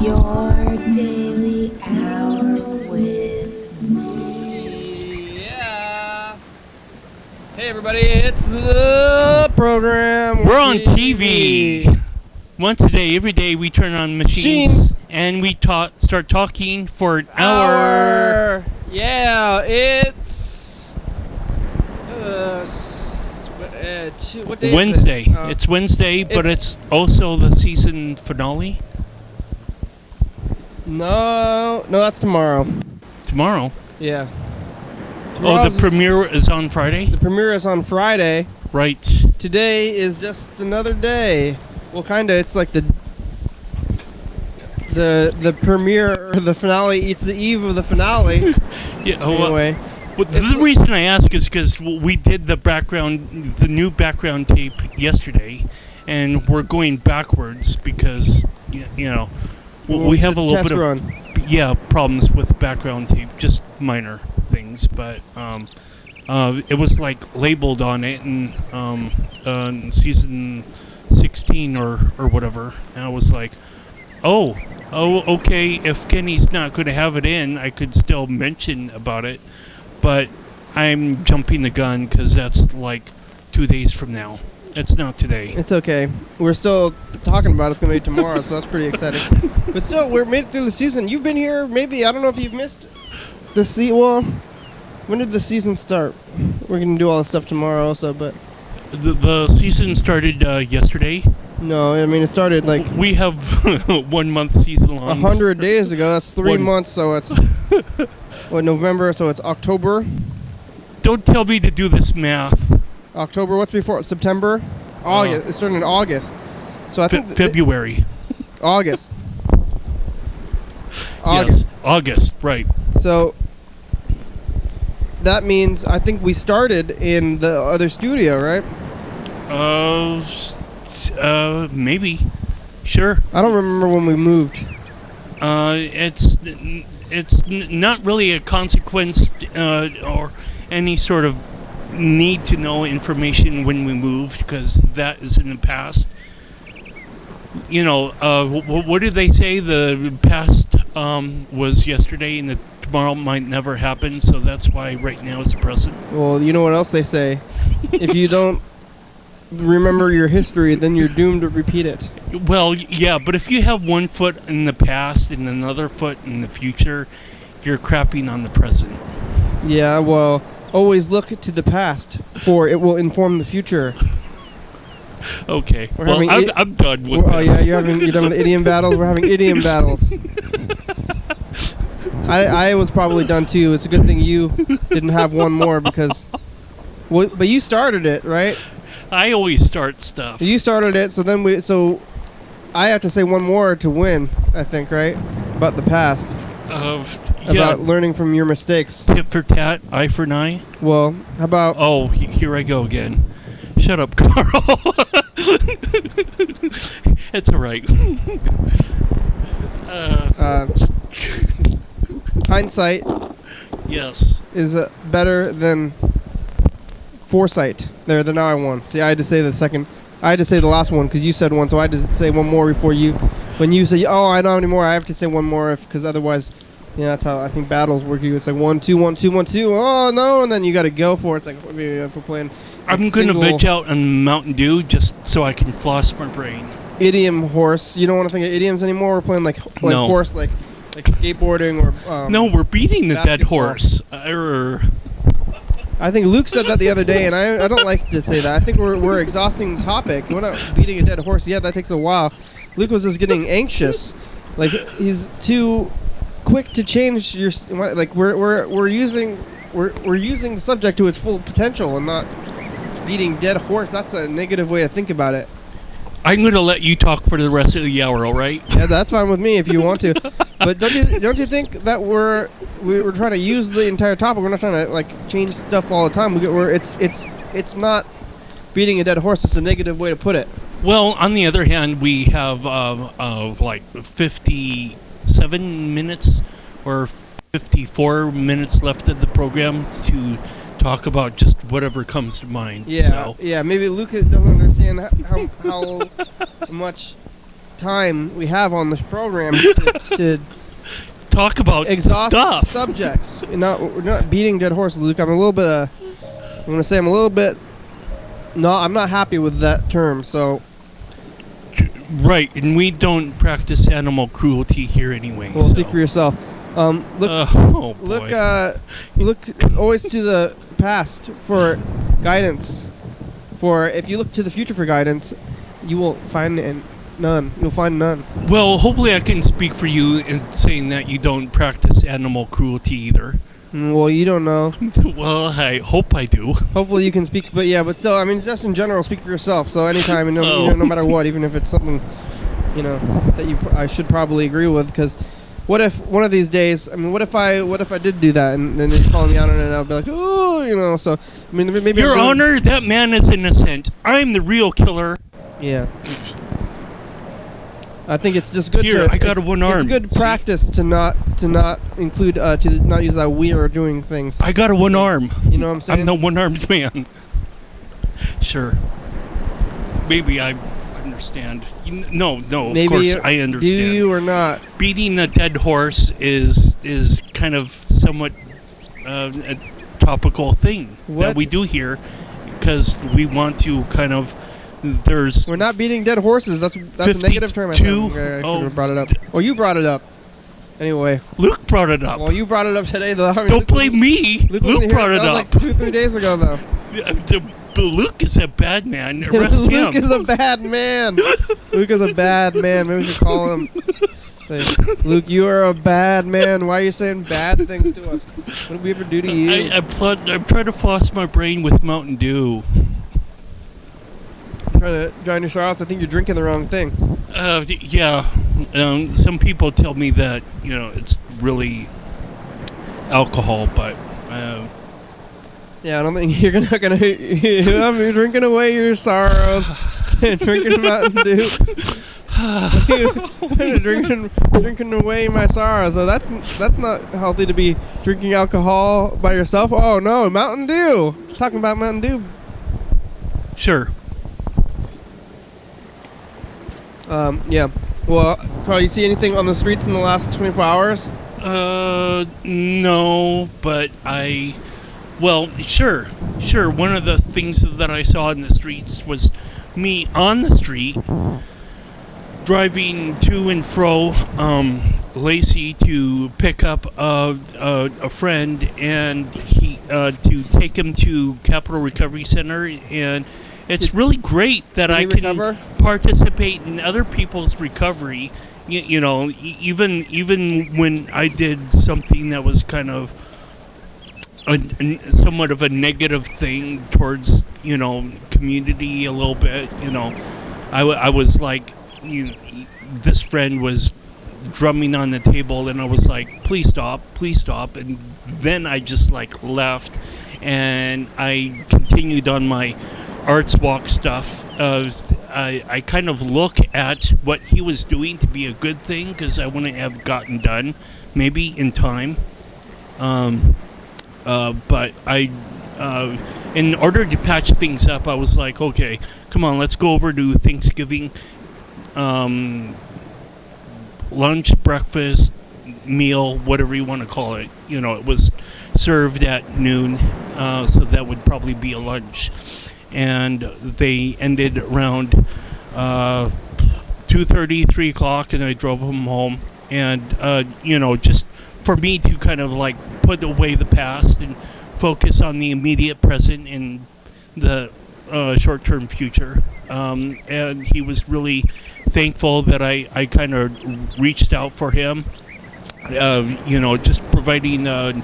Your daily hour with me. Yeah. Hey everybody, it's the program. We're on TV. Once a day, every day we turn on machines and we start talking for an hour. Yeah, it's what day Wednesday. is it? It's Wednesday, but it's also the season finale. No, that's tomorrow. Tomorrow? Yeah. Oh, the premiere is on Friday? The premiere is on Friday. Right. Today is just another day. Well, kinda. It's like the premiere or the finale. It's the eve of the finale. Yeah. Anyway. But the reason I ask is because we did the new background tape yesterday, and we're going backwards because we have a little bit of problems with background tape, just minor things, but it was like labeled on it in season 16 or whatever, and I was like, oh, okay, if Kenny's not going to have it in, I could still mention about it, but I'm jumping the gun because that's like 2 days from now. It's not today. It's okay. We're still talking about it. It's going to be tomorrow, so that's pretty exciting. But still, we're made it through the season. You've been here, maybe, I don't know if you've missed the season. Well, when did the season start? We're going to do all this stuff tomorrow also, but... The season started yesterday. No, I mean, it started like... We have 1 month season long. 100 days ago. That's 3 months, so it's... November, so it's October. Don't tell me to do this math. October, what's before? September? August. It started in August. So I think... February. August. Yes, August, right. So... That means I think we started in the other studio, right? Maybe. Sure. I don't remember when we moved. It's not really a consequence or any sort of need to know information when we moved, because that is in the past. What did they say? The past was yesterday, and the tomorrow might never happen, so that's why right now it's the present. Well, you know what else they say? If you don't remember your history, then you're doomed to repeat it. Well, yeah, but if you have 1 foot in the past and another foot in the future, you're crapping on the present. Yeah, well, always look to the past, for it will inform the future. Okay, I'm done with this. Oh, yeah, you're done with idiom battles? We're having idiom battles. I was probably done too. It's a good thing you didn't have one more because... Well, but you started it, right? I always start stuff. You started it, so I have to say one more to win, I think, right? About the past. About learning from your mistakes. Tit for tat, eye for an eye. Well, how about... Oh, here I go again. Shut up, Carl. It's all right. Hindsight. Yes. Is better than foresight. There, now I won. See, I had to say the last one because you said one, so I had to say one more before you. When you say, oh, I don't have any more, I have to say one more because otherwise, that's how I think battles work. It's like 1, 2, 1, 2, 1, 2. Oh no, and then you got to go for it. It's like if we're playing. I'm going to bitch out on Mountain Dew just so I can floss my brain. Idiom horse. You don't want to think of idioms anymore. We're playing like no. Horse, like skateboarding or. No, we're beating the dead horse. I think Luke said that the other day, and I don't like to say that. I think we're exhausting the topic. We're not beating a dead horse. Yeah, that takes a while. Luke was just getting anxious. Like he's too quick to change your. Like we're using the subject to its full potential and not beating dead horse. That's a negative way to think about it. I'm going to let you talk for the rest of the hour, all right? Yeah, that's fine with me if you want to. But don't you think that we're trying to use the entire topic? We're not trying to change stuff all the time. It's not beating a dead horse. It's a negative way to put it. Well, on the other hand, we have 57 minutes or 54 minutes left of the program to talk about just whatever comes to mind. Yeah, so. Yeah. Maybe Luke doesn't understand how much time we have on this program to talk about exhaust stuff. subjects. We're not beating dead horses, Luke. I'm a little bit. No, I'm not happy with that term. So. Right, and we don't practice animal cruelty here anyway. Well, speak for yourself. Look always to the past for guidance. For if you look to the future for guidance, you will find none. You'll find none. Well, hopefully I can speak for you in saying that you don't practice animal cruelty either. Well, you don't know. Well, I hope I do. Hopefully you can speak, but still, I mean, just in general, speak for yourself. So anytime, no matter what, even if it's something, that I should probably agree with, because what if one of these days, what if I did do that, and then they call me out on it, and I'll be like, oh, so, I mean, maybe Your Honor, that man is innocent. I'm the real killer. Yeah. I think it's just good. Here, I got a one arm. It's good practice to not include to not use that we are doing things. I got a one arm. You know what I'm saying? I'm the one-armed man. Sure. Maybe I understand. No. Maybe of course I understand. Do you or not? Beating a dead horse is kind of somewhat a topical thing that we do here, because we want to kind of. We're not beating dead horses. That's a negative term. I should have brought it up. Well, you brought it up. Anyway. Luke brought it up. Well, you brought it up today, though. Don't blame me. Luke brought it up. Like 2-3 days ago, though. Luke is a bad man. Arrest him. Luke is a bad man. Luke is a bad man. Maybe we should call him. Say, Luke, you are a bad man. Why are you saying bad things to us? What did we ever do to you? I'm trying to floss my brain with Mountain Dew. Trying to drown your sorrows. I think you're drinking the wrong thing. Yeah. Some people tell me that it's really alcohol, but yeah, I don't think you're gonna. You're drinking away your sorrows. Drinking Mountain Dew. drinking away my sorrows. So that's not healthy to be drinking alcohol by yourself. Oh no, Mountain Dew. Talking about Mountain Dew. Sure. Yeah. Well, Carl, you see anything on the streets in the last 24 hours? No, but sure. One of the things that I saw in the streets was me on the street, driving to and fro, Lacey to pick up a friend, and he to take him to Capital Recovery Center, and it's really great that I can participate in other people's recovery. Even when I did something that was kind of somewhat of a negative thing towards community a little bit. I was like, this friend was drumming on the table, and I was like, please stop, and then I just left, and I continued on my arts walk stuff. I kind of look at what he was doing to be a good thing, because I wouldn't have gotten done maybe in time, but I in order to patch things up, I was like, okay, come on, let's go over to Thanksgiving lunch, breakfast, meal, whatever you want to call it. It was served at noon, so that would probably be a lunch. And they ended around 2:30, 3 o'clock, and I drove them home. And, just for me to kind of put away the past and focus on the immediate present and the short-term future. And he was really thankful that I kind of reached out for him. Just providing a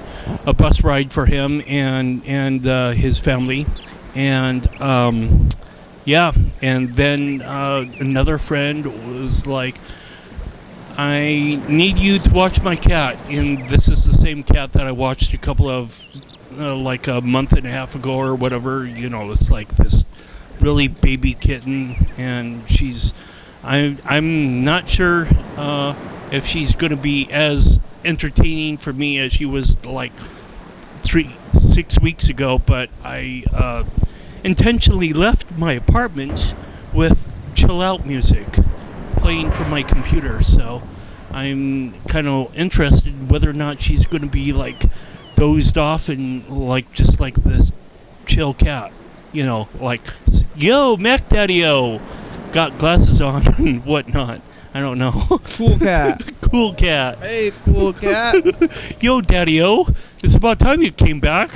bus ride for him and his family. And and then another friend was like, I need you to watch my cat. And this is the same cat that I watched a couple of a month and a half ago or whatever. It's like this really baby kitten, and I'm not sure if she's going to be as entertaining for me as she was 6 weeks ago, but I intentionally left my apartment with chill out music, playing from my computer, so I'm kind of interested whether or not she's going to be like dozed off and like just like this chill cat, you know, like yo Mac Daddy-o, got glasses on and whatnot. I don't know. Cool cat. Cool cat. Hey, cool cat. Yo, Daddy-o, it's about time you came back.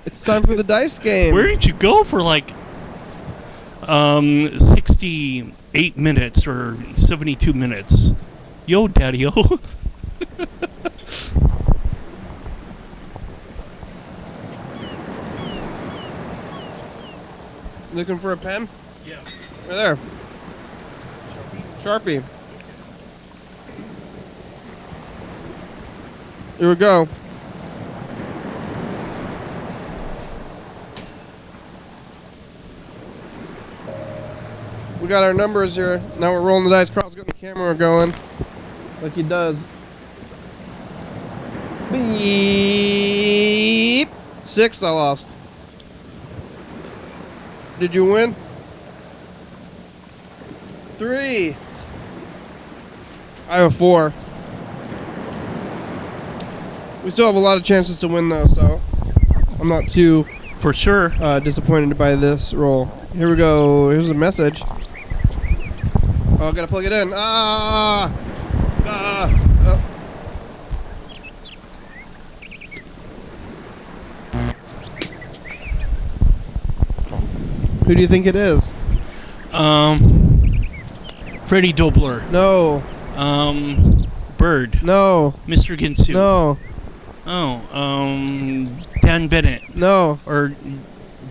It's time for the dice game. Where did you go for like 68 minutes or 72 minutes? Yo, Daddy-o. Looking for a pen? Yeah. Right there. Sharpie. Here we go. We got our numbers here. Now we're rolling the dice. Carl's got the camera going like he does. Beep. 6, I lost. Did you win? 3. I have a 4. We still have a lot of chances to win though, so I'm not too For sure. disappointed by this roll. Here we go. Here's the message. Oh, I gotta plug it in. Oh. Who do you think it is? Freddie Dobler. No. Bird. No. Mr. Ginsu. No. Oh, Dan Bennett. No. Or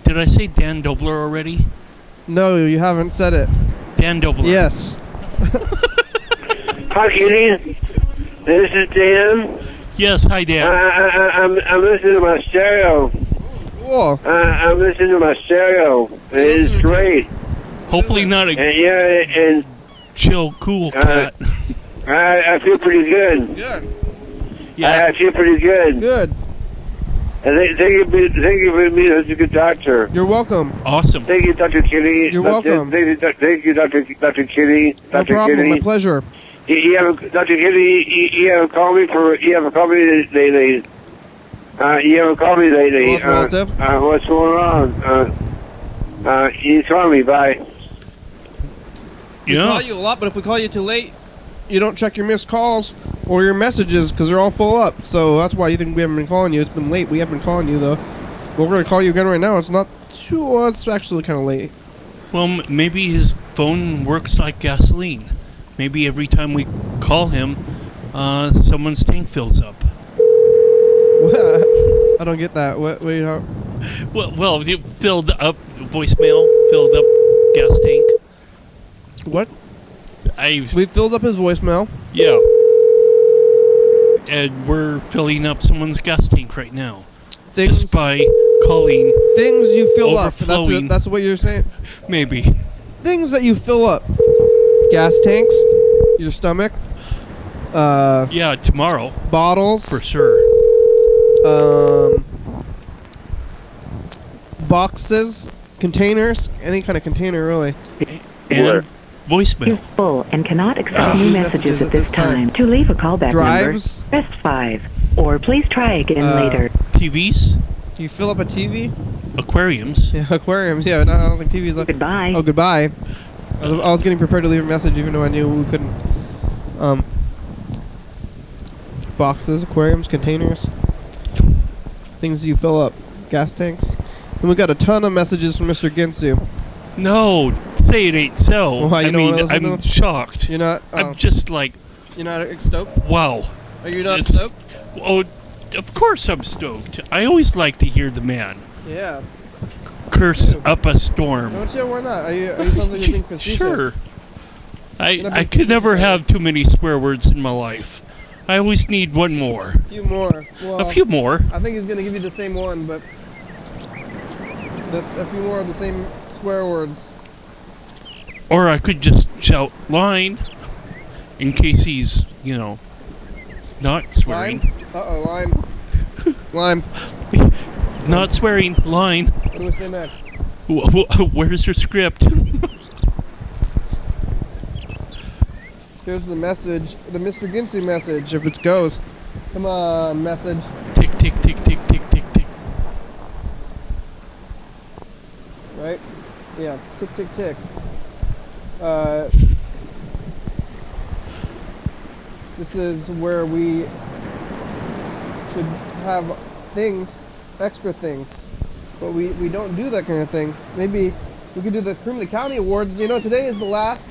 did I say Dan Dobler already? No, you haven't said it. Dan Dobler. Yes. Hi, Kitty. This is Dan. Yes, hi Dan. I'm listening to my stereo. Cool. I'm listening to my stereo. It's great. Hopefully not a And yeah, and chill, cool cat. I feel pretty good. Good. Yeah. I feel pretty good. Good. And thank you for being such a good doctor. You're welcome. Awesome. Thank you, Dr. Kitty. You're welcome. Thank you, Dr. Kitty. No Dr. problem. Kitty. My pleasure. Dr. Kitty, you haven't called me lately. You haven't called me lately. What's relative? What's going on? You call me. Bye. We Yeah. call you a lot, but if we call you too late, you don't check your missed calls or your messages because they're all full up. So that's why you think we haven't been calling you. It's been late. We haven't been calling you though. But we're gonna call you again right now. It's not too. Well, it's actually kind of late. Well, maybe his phone works like gasoline. Maybe every time we call him, someone's tank fills up. I don't get that. What? Wait. How? Well, you filled up voicemail, filled up gas tank. What? I We filled up his voicemail. yeah. And we're filling up someone's gas tank right now. Things. Just by calling, Things you fill up. Overflowing. That's what you're saying. maybe. Things that you fill up. Gas tanks. Your stomach. Yeah, tomorrow Bottles. for sure. Boxes. Containers. Any kind of container, really. And voicemail. Is full and cannot accept new messages at this time. To leave a callback Drives. number, press 5. Or please try again later. TVs, Do you fill up a TV? aquariums. Yeah, aquariums. Yeah, no, I don't think TV's like. Goodbye. Oh, goodbye. I was getting prepared to leave a message, even though I knew we couldn't. Boxes, aquariums, containers, things you fill up, gas tanks, and we got a ton of messages from Mr. Ginsu. No, say it ain't so. Why, you I don't mean, wanna listen to I'm them? shocked. You're not. I'm just like, You're not stoked. wow. Are you not It's- stoked? Oh, of course I'm stoked. I always like to hear the man Yeah. curse up a storm. Don't you? Why not? Are you sounds like you're being facetious. Sure. You're not I being could never facetious, have too many swear words in my life. I always need one more. A few more. Well, A few more. I think he's gonna give you the same one, but a few more of the same swear words. Or I could just shout line in case he's, not swearing. Lime. Uh-oh, lime. Lime. Not swearing, line. What do we say next? Where's your script? Here's the message, the Mr. Ginsu message, if it goes. Come on, message. Tick, tick, tick, tick, tick, tick, tick. Right? Yeah, tick, tick, tick. This is where we should have things, extra things, but we don't do that kind of thing. Maybe we could do the Cream of the County Awards. You know, today is the last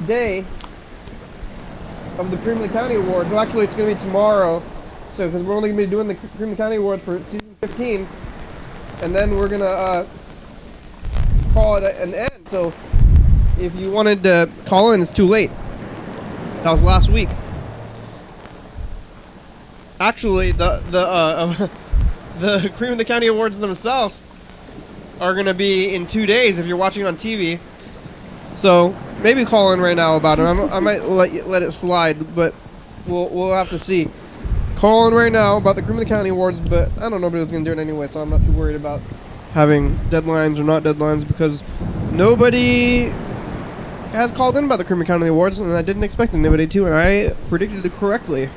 day of the Cream of the County Awards. Well, actually, it's going to be tomorrow, so because we're only going to be doing the Cream of the County Awards for season 15, and then we're going to call it an end. So if you wanted to call in, it's too late. That was last week. Actually, the Cream of the County Awards themselves are going to be in 2 days if you're watching on TV. So maybe call in right now about it. I might let it slide, but we'll have to see. Call in right now about the Cream of the County Awards, but I don't know if nobody's going to do it anyway, so I'm not too worried about having deadlines or not deadlines because nobody has called in about the Cream of the County Awards, and I didn't expect anybody to, and I predicted it correctly.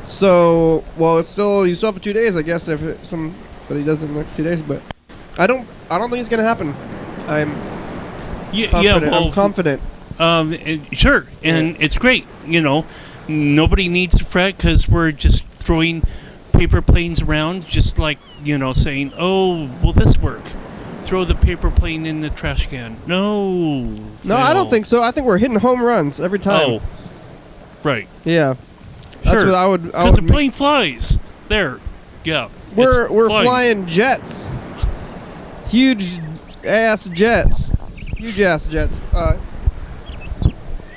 So, well, it's still, you still have 2 days, I guess, if somebody does it in the next 2 days, but I don't think it's going to happen. I'm confident. Sure, and it's great. You know, nobody needs to fret because we're just throwing paper planes around, just like, you know, saying, "Oh, will this work? Throw the paper plane in the trash can." No, I don't think so. I think we're hitting home runs every time. Oh, right. Yeah, Sure. that's what I would. Because the plane flies. There, yeah. We're flying jets. Huge ass jets. Huge ass jets.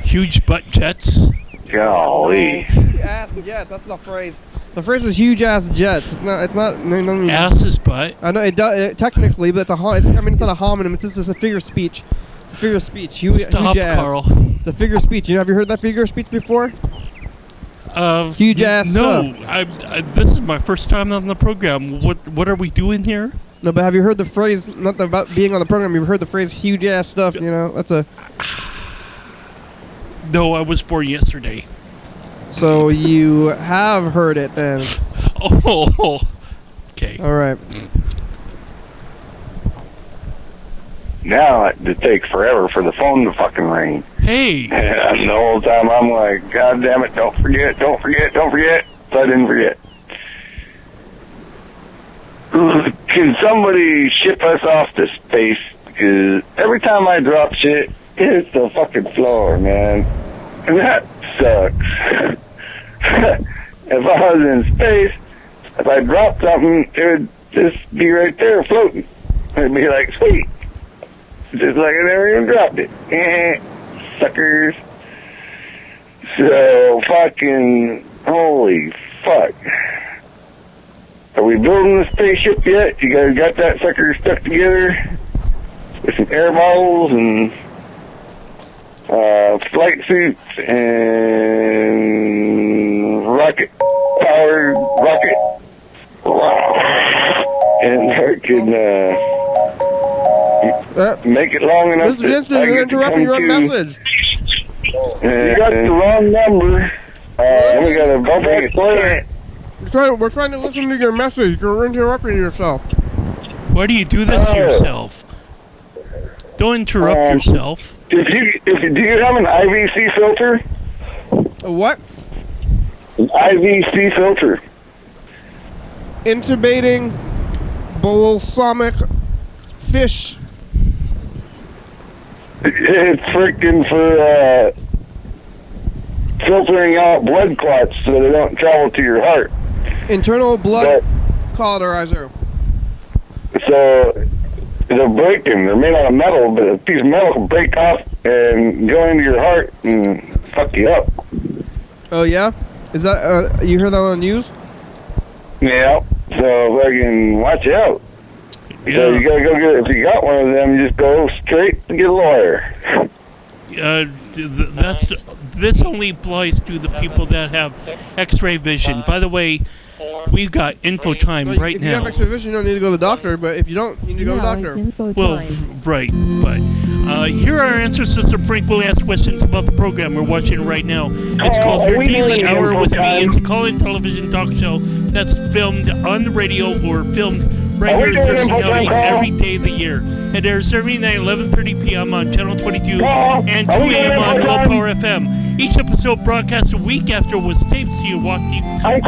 Huge butt jets. Golly. Huge ass jets. That's the phrase. The phrase is huge ass jets. It's not. Ass is butt. I know it does technically, but it's not a homonym. It's just a figure of speech. Figure of speech. Stop, huge ass. Carl. The figure of speech. Have you heard that figure of speech before? Huge ass no, stuff. This is my first time on the program. What are we doing here? No, but have you heard the phrase? Not about being on the program. You've heard the phrase "huge ass stuff." You know, that's a. No, I was born yesterday. So you have heard it then. Oh, okay. All right. Now it takes forever for the phone to fucking ring. Hey. And the whole time I'm like, God damn it, don't forget. So I didn't forget. Can somebody ship us off to space? Because every time I drop shit, it hits the fucking floor, man. And that sucks. If I was in space, if I dropped something, it would just be right there floating. It'd be like, sweet. Just like I never even dropped it. Suckers. So, fucking, holy fuck. Are we building the spaceship yet? You guys got that sucker stuck together? With some air bottles and flight suits and rocket-powered rocket. And I can make it long enough Mr. Ginsu, you're interrupting your own message. You got the wrong number. We got a bubble player. We're trying to listen to your message. You're interrupting yourself. Why do you do this to yourself? Don't interrupt yourself. Do you have an IVC filter? A what? An IVC filter. Intubating balsamic fish. It's freaking for filtering out blood clots so they don't travel to your heart. Internal blood cauterizer. So they'll break them. They're made out of metal, but a piece of metal can break off and go into your heart and fuck you up. Oh yeah? Is that you heard that on the news? Yeah. So fucking watch out. Yeah. So you gotta go get it. If you got one of them, just go straight to get a lawyer. This only applies to the people that have X-ray vision. By the way, we've got info time right If now. you have extra vision, you don't need to go to the doctor, but if you don't, you need to go to the doctor. Well, right, but Here are our answers to some frequently asked questions about the program we're watching right now. It's called Your Daily Hour with Me. It's a call-in television talk show that's filmed on the radio or filmed right here in Thurston County every day of the year. It airs every night, 11:30 p.m. on Channel 22 and 2 a.m. on Low Power FM. Each episode broadcasts a week after it was taped, so you're watching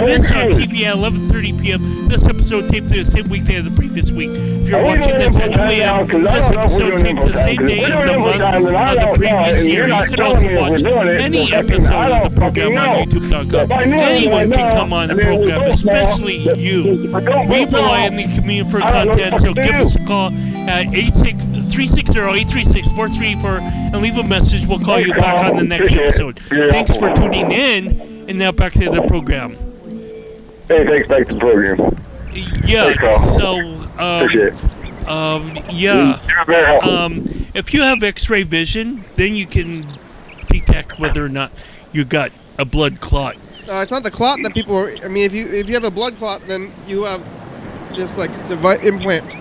this on TV at 11:30 p.m. This episode taped the same weekday of the previous week. If you're watching this at 2 a.m., this episode taped the same day of the month of the previous year. You can also watch any episode of the program on YouTube.com. Anyone can come on the program, especially you. We rely on the community for content, so give us a call at 360-836-4334 and leave a message. We'll call you back on the next episode. Thanks for tuning in, and now back to the program. Hey, thanks, back to the program. Yeah, so, if you have X-ray vision, then you can detect whether or not you got a blood clot. It's not the clot that people are... I mean, if you have a blood clot, then you have this, like, implant.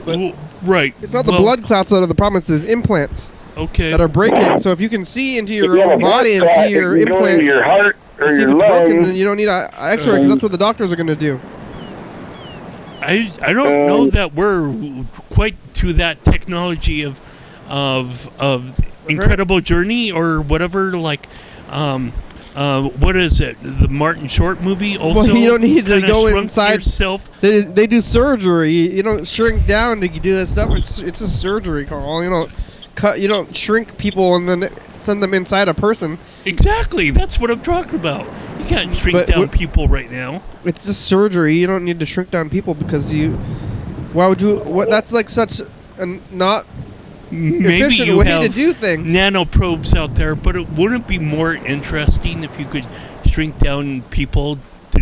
But right. It's not the blood clots that are the problem, it's the implants. Okay. That are breaking. So if you can see into your own body and see your implant... your heart or your lungs... broken, then you don't need an X-ray, because that's what the doctors are going to do. I don't know that we're quite to that technology of Incredible Journey or whatever, like... what is it? The Martin Short movie also. Well, you don't need to go inside yourself. They do surgery. You don't shrink down to do this stuff. It's a surgery, Carl. You don't shrink people and then send them inside a person. Exactly. That's what I'm talking about. You can't shrink down people right now. It's just surgery. You don't need to shrink down people because why would you? What? That's like such a not. Maybe efficient you way have to do things. Nanoprobes out there, but it wouldn't be more interesting if you could shrink down people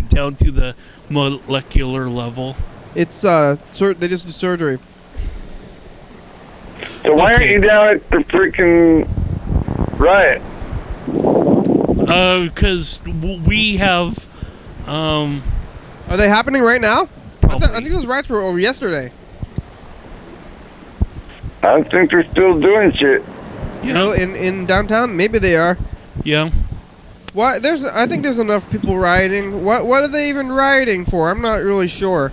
down to the molecular level. It's they just do surgery. So why aren't you down at the freaking riot? Because we have. Are they happening right now? I think those riots were over yesterday. I think they're still doing shit. You know, in downtown, maybe they are. Yeah. Why? I think there's enough people rioting. What are they even rioting for? I'm not really sure.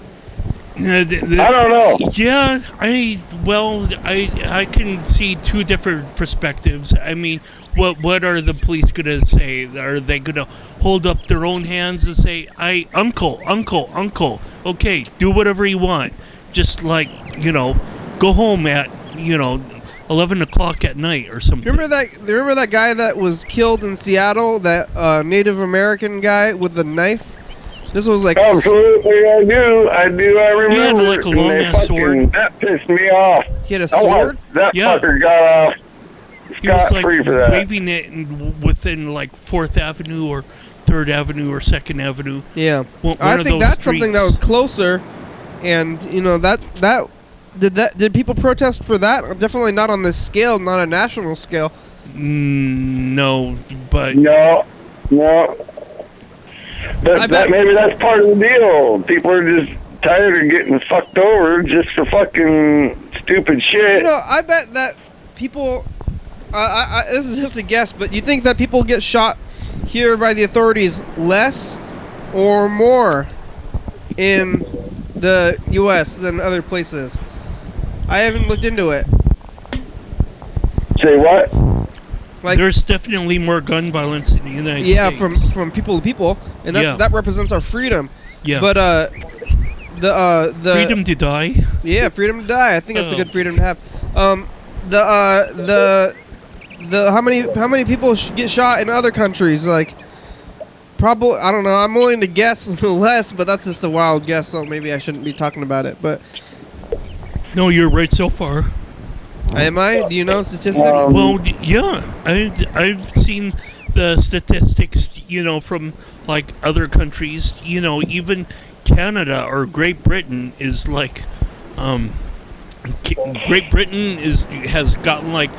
I don't know. Yeah, I can see two different perspectives. I mean, what are the police gonna say? Are they gonna hold up their own hands and say, uncle, okay, do whatever you want. Just like, go home at 11 o'clock at night or something. Remember that guy that was killed in Seattle? That Native American guy with the knife. This was like absolutely, I do. I remember. He had like a long ass sword. That pissed me off. He had a sword. That fucker got off. He was like waving it within like 4th Avenue or 3rd Avenue or 2nd Avenue. Yeah, I think that's something that was closer, and Did people protest for that? Definitely not on this scale, not a national scale. No, but no. Maybe that's part of the deal. People are just tired of getting fucked over just for fucking stupid shit. I bet that people. This is just a guess, but you think that people get shot here by the authorities less or more in the U.S. than other places? I haven't looked into it. Say what? Like, there's definitely more gun violence in the United States. Yeah, from people to people, and that represents our freedom. Yeah. But the freedom to die. Yeah, freedom to die. I think that's a good freedom to have. How many people get shot in other countries? Like, probably, I don't know. I'm willing to guess less, but that's just a wild guess. So maybe I shouldn't be talking about it. But no, you're right so far. Am I? Do you know statistics? Well, yeah. I've seen the statistics, from like other countries. Even Canada or Great Britain is like, Great Britain has gotten like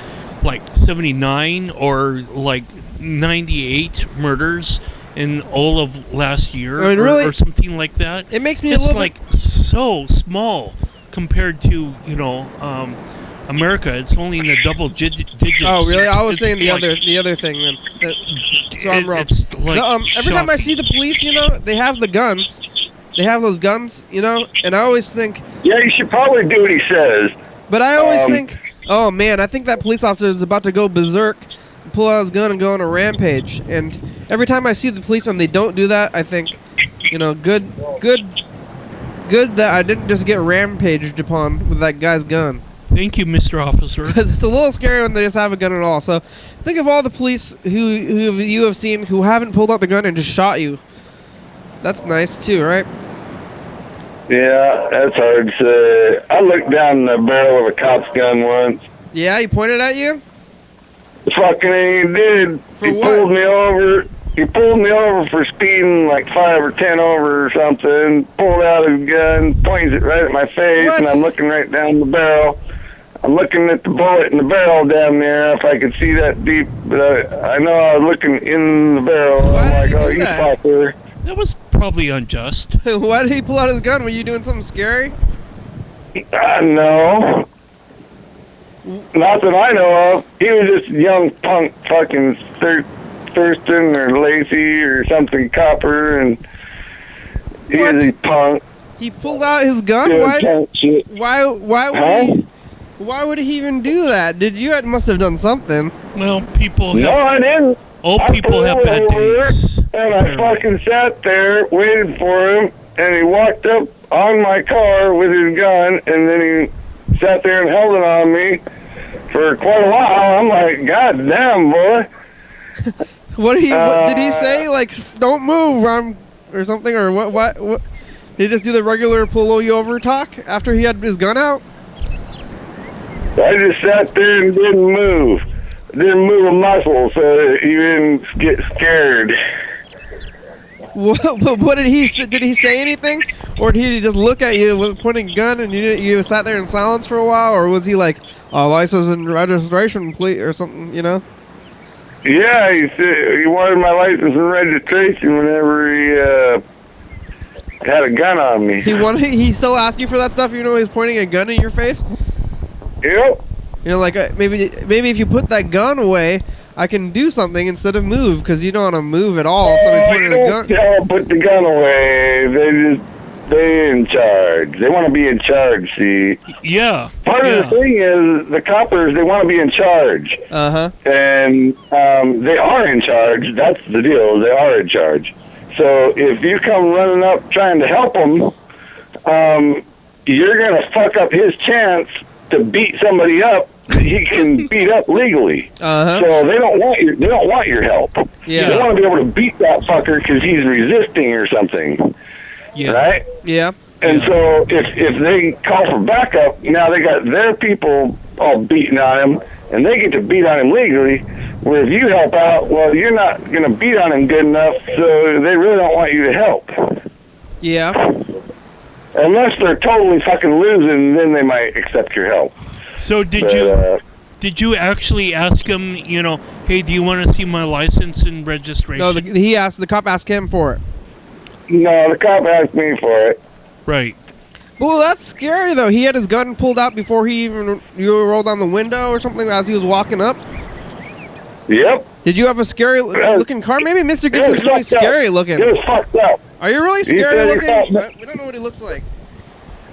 79 or like 98 murders in all of last year, or something like that. It makes me so small compared to America, it's only in the double digits. Oh, really? I was It's saying the like- other thing then. So I'm wrong. It's like No, every time I shocking. see the police, they have the guns. They have those guns, and I always think, Yeah, you should probably do what he says. but I always think, oh man, I think that police officer is about to go berserk, pull out his gun and go on a rampage. And every time I see the police and they don't do that, I think, good that I didn't just get rampaged upon with that guy's gun. Thank you, Mr. Officer. Because it's a little scary when they just have a gun at all. So think of all the police who you have seen who haven't pulled out the gun and just shot you. That's nice too, right? Yeah, that's hard to say. I looked down the barrel of a cop's gun once. Yeah, he pointed at you? Fucking he did. For He what? pulled me over. He pulled me over for speeding like 5 or 10 over or something. Pulled out his gun, points it right at my face, What? and I'm looking right down the barrel. I'm looking at the bullet in the barrel down there, if I could see that deep. But I know I was looking in the barrel. Why I'm did like, he oh, do you that? fucker. That was probably unjust. Why did he pull out his gun? Were you doing something scary? No. Not that I know of. He was just young punk fucking Thurston or Lacey or something copper, and he What? was a punk. He pulled out his gun? doing Why punk shit. why would he even do that? You must have done something. Well, people No, have I didn't. old I people pulled have bad over, days. And I apparently. fucking sat there waiting for him, and he walked up on my car with his gun, and then he sat there and held it on me for quite a while. I'm like, God damn, boy. What did he say? Like, don't move, or something, or what? Did he just do the regular pull you over talk after he had his gun out? I just sat there and didn't move. Didn't move a muscle, so he didn't get scared. What did he say? Did he say anything, or did he just look at you with pointing a gun and you sat there in silence for a while, or was he like, license and registration, please, or something? Yeah, he said he wanted my license and registration whenever he had a gun on me. He still asked you for that stuff, even though he's pointing a gun in your face. Yep. Like maybe if you put that gun away, I can do something instead of move, because you don't want to move at all. Somebody You pointing a don't gun. tell them put the gun away. They're in charge. They want to be in charge, see. Yeah. Part yeah. of the thing is the coppers, they want to be in charge. And they are in charge. That's the deal. They are in charge. So if you come running up trying to help them, you're going to fuck up his chance to beat somebody up that he can beat up legally. So they don't want your help. Yeah. They want to be able to beat that fucker because he's resisting or something. Yeah. Right? Yeah. And so if they call for backup, now they got their people all beating on him, and they get to beat on him legally, where if you help out, well, you're not going to beat on him good enough, so they really don't want you to help. Yeah. Unless they're totally fucking losing, then they might accept your help. So did you actually ask him, hey, do you want to see my license and registration? No, the cop asked him for it. No, the cop asked me for it. Right. Well, that's scary though. He had his gun pulled out before you rolled down the window or something as he was walking up. Yep. Did you have a scary looking car? Maybe Mr. Ginsu is really scary looking. He was fucked up. Are you really scary said he looking? thought- We don't know what he looks like.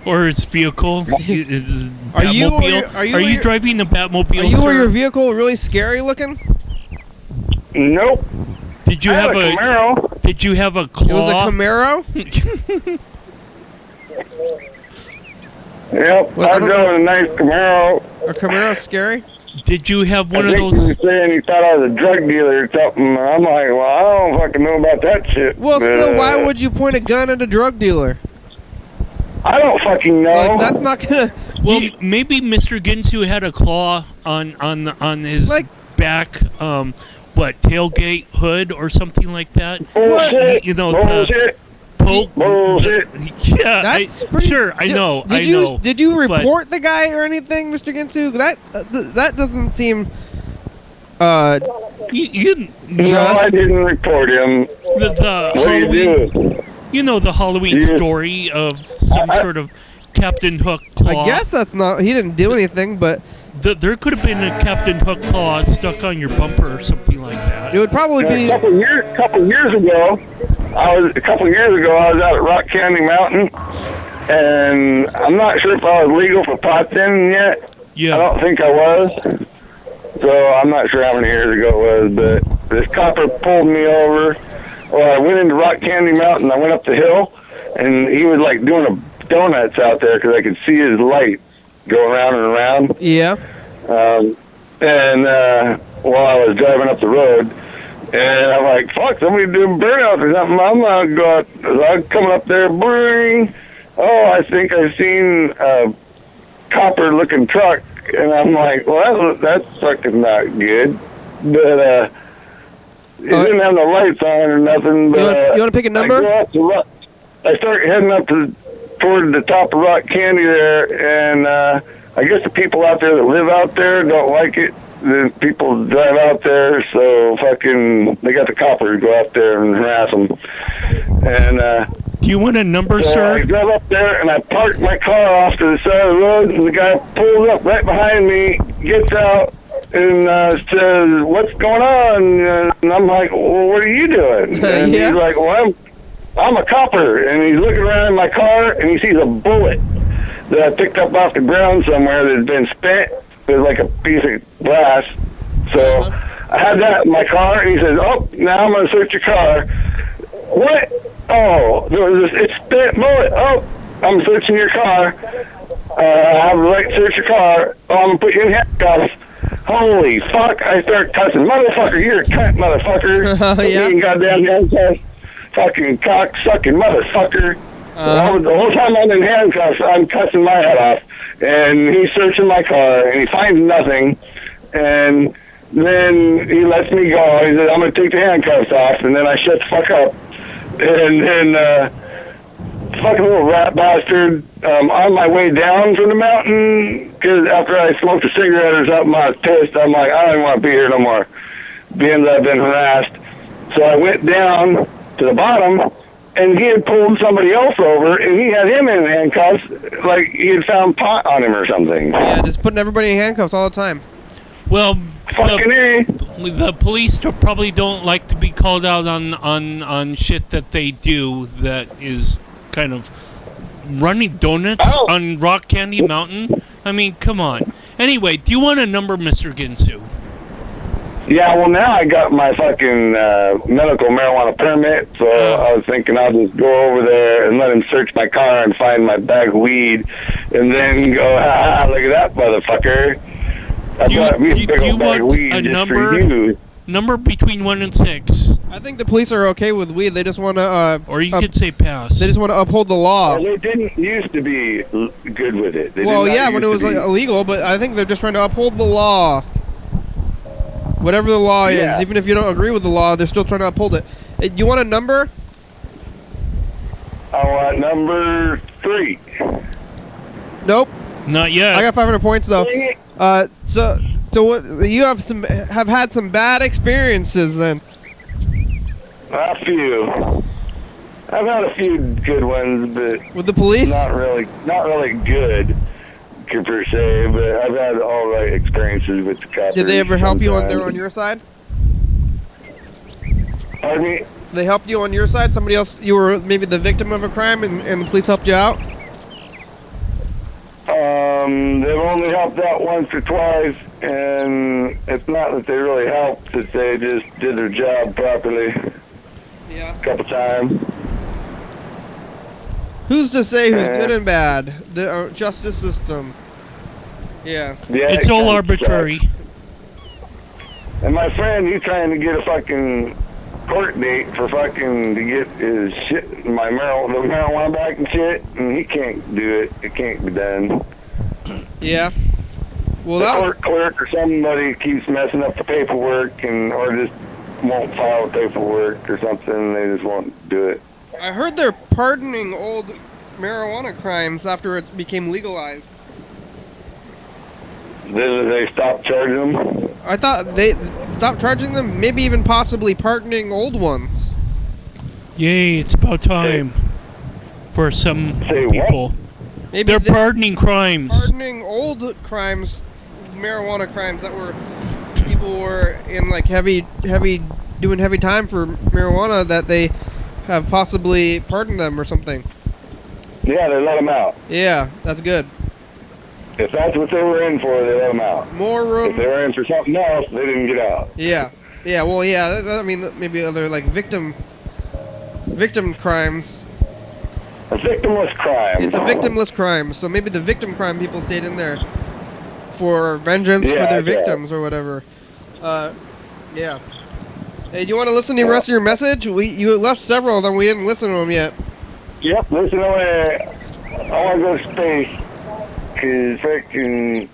Or his vehicle. His Are you Batmobile. Are you driving the Batmobile? Are you or sir? your vehicle really scary looking? Nope. Did you I have had a Camaro. Did you have a claw? It was a Camaro? Yep. Well, I I don't drove know. a nice Camaro. A Camaro scary? Did you have one I of think he those? was saying he thought I was a drug dealer or something. I'm like, well, I don't fucking know about that shit. Well, but, still, why would you point a gun at a drug dealer? I don't fucking know. Like, that's not gonna... Well, maybe Mr. Ginsu had a claw on his back, tailgate hood or something like that. Bullshit. The poke. Bullshit. Yeah, That's sure. I know. Did you report the guy or anything, Mr. Ginsu? That doesn't seem... No, I didn't report him. The What do you do? the Halloween story of some sort of Captain Hook claw. I guess that's not... He didn't do anything, but There could have been a Captain Hook claw stuck on your bumper or something like that. It would probably be A couple years ago, I was out at Rock Candy Mountain, and I'm not sure if I was legal for pot then yet. Yeah. I don't think I was. So I'm not sure how many years ago it was, but this copper pulled me over. Well, I went into Rock Candy Mountain. I went up the hill, and he was like doing donuts out there because I could see his light go around and around. Yeah. While I was driving up the road, and I'm like, fuck, somebody doing burnouts or something. I'm not going. I'm coming up there, bring. Oh, I think I've seen a copper-looking truck, and I'm like, well, that's fucking not good. But it didn't have no lights on or nothing. But you want to pick a number? I start heading up toward the top of Rock Candy there, and I guess the people out there that live out there don't like it. The people drive out there, so fucking they got the coppers go out there and harass them. And do you want a number, so sir? I drove up there and I parked my car off to the side of the road, and the guy pulls up right behind me, gets out, and says, "What's going on?" And I'm like, "Well, what are you doing?" And Yeah. he's like, "Well, I'm a copper." And he's looking around in my car, and he sees a bullet that I picked up off the ground somewhere that had been spent. It was like a piece of glass. So I had that in my car, and he says, "Oh, now I'm going to search your car." What? Oh, there was this spent bullet. Oh, I'm searching your car. I have the right to search your car. Oh, I'm going to put you in handcuffs. Holy fuck, I start cussing. Motherfucker, you're a cunt, motherfucker. Yeah. Being goddamn handcuffs. Fucking cock-sucking motherfucker. The whole time I'm in handcuffs, I'm cussing my head off. And he's searching my car, and he finds nothing. And then he lets me go. He says, "I'm going to take the handcuffs off." And then I shut the fuck up. And then, fucking little rat bastard, on my way down from the mountain, because after I smoked a cigarette or something, I was pissed. I'm like, I don't even want to be here no more, being that I've been harassed. So I went down to the bottom, and he had pulled somebody else over, and he had him in handcuffs, like he had found pot on him or something. Yeah, just putting everybody in handcuffs all the time. Well, Fucking A. the police probably don't like to be called out on shit that they do that is kind of running donuts on Rock Candy Mountain. I mean, come on. Anyway, do you want a number, Mr. Ginsu? Yeah, well, now I got my fucking medical marijuana permit, so I was thinking I'll just go over there and let him search my car and find my bag of weed, and then go, ha, look at that motherfucker. Do you want a number between 1 and 6? I think the police are okay with weed. They just want to... or you could say pass. They just want to uphold the law. Well, they didn't used to be good with it. Well, yeah, when it was illegal, but I think they're just trying to uphold the law. Whatever the law is, even if you don't agree with the law, they're still trying to uphold it. You want a number? I want number 3. Nope. Not yet. I got 500 points though. So what? You have had some bad experiences then. A few. I've had a few good ones, but with the police, not really good per se. But I've had all right experiences with the cops. Did they ever help you on your side? Pardon me? They helped you on your side? Somebody else? You were maybe the victim of a crime, and the police helped you out? They've only helped out once or twice, and it's not that they really helped, that they just did their job properly. Yeah. A couple times. Who's to say who's good and bad? The justice system. Yeah. It's all arbitrary. And my friend, he's trying to get a fucking court date for fucking to get his shit, the marijuana back and shit, and he can't do it. It can't be done. Yeah. Well, the court clerk or somebody keeps messing up the paperwork, or just won't file the paperwork or something. They just won't do it. I heard they're pardoning old marijuana crimes after it became legalized. Did they stop charging them? I thought they stopped charging them, maybe even possibly pardoning old ones. Yay, it's about time for some people. What? Maybe they're pardoning crimes. Pardoning old crimes marijuana crimes that were people were in like doing heavy time for marijuana that they have possibly pardoned them or something. Yeah, they let them out. Yeah, that's good. If that's what they were in for, they let them out. More room. If they were in for something else, they didn't get out. Yeah. Yeah, well, yeah, I mean, maybe other, like, victim crimes. A victimless crime. It's a victimless crime, so maybe the victim crime people stayed in there for vengeance for their victims or whatever. Yeah. Hey, do you want to listen to the rest of your message? You left several of them. We didn't listen to them yet. Yep, listen, I want to go to space. Because freaking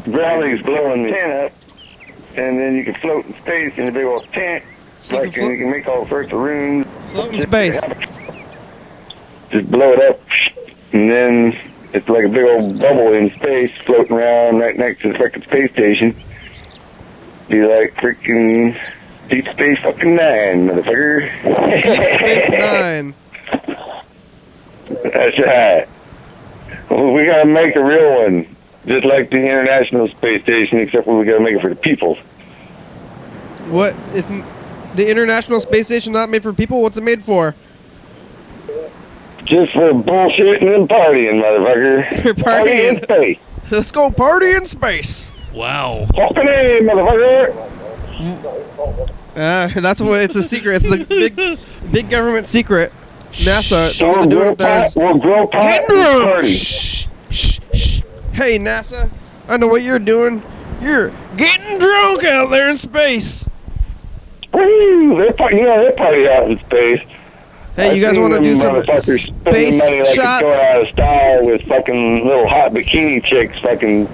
gravity's blowing the tent up, and then you can float in space in a big old tent. So you can make all sorts of rooms. Float in space. Just blow it up, and then it's like a big old bubble in space floating around right next to the freaking space station. Be like freaking Deep Space fucking Nine, motherfucker. Deep Space Nine. That's right. We gotta make a real one, just like the International Space Station, except for we gotta make it for the people. What isn't the International Space Station not made for people? What's it made for? Just for bullshitting and partying, motherfucker. For partying in space. Let's go party in space. Wow. Fucking A, motherfucker. That's what it's a secret. It's the big government secret. NASA. All they're doing up there is we'll grow pot and party. Shh. Hey NASA, I know what you're doing. You're getting drunk out there in space. Woo! They party out in space. Hey, you guys want to do some space money shots? Going out of style with fucking little hot bikini chicks fucking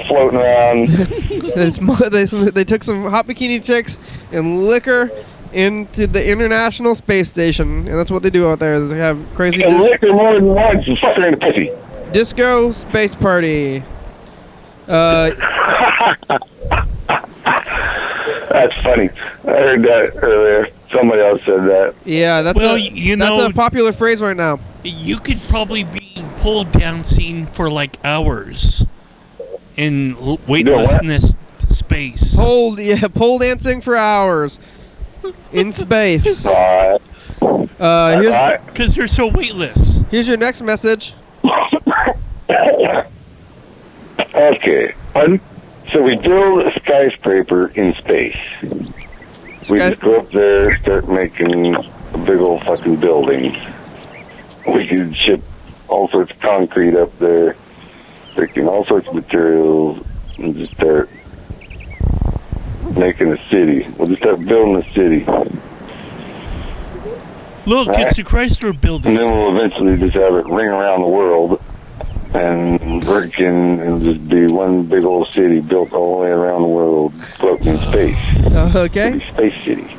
floating around. They took some hot bikini chicks and liquor into the International Space Station, and that's what they do out there. They have crazy liquor more than once and fuck her in the pussy. Disco space party. That's funny. I heard that earlier. Somebody else said that. Yeah, that's that's a popular phrase right now. You could probably be pole dancing for like hours in weightlessness space. Pole dancing for hours in space. Because they're so weightless. Here's your next message. Okay. So we build a skyscraper in space. We just go up there, start making a big old fucking building. We could ship all sorts of concrete up there, freaking all sorts of materials, and just start making a city. We'll just start building a city. Look, it's the Chrysler building. And then we'll eventually just have it ring around the world and it'll just be one big old city built all the way around the world, floating in space. Okay. Space city.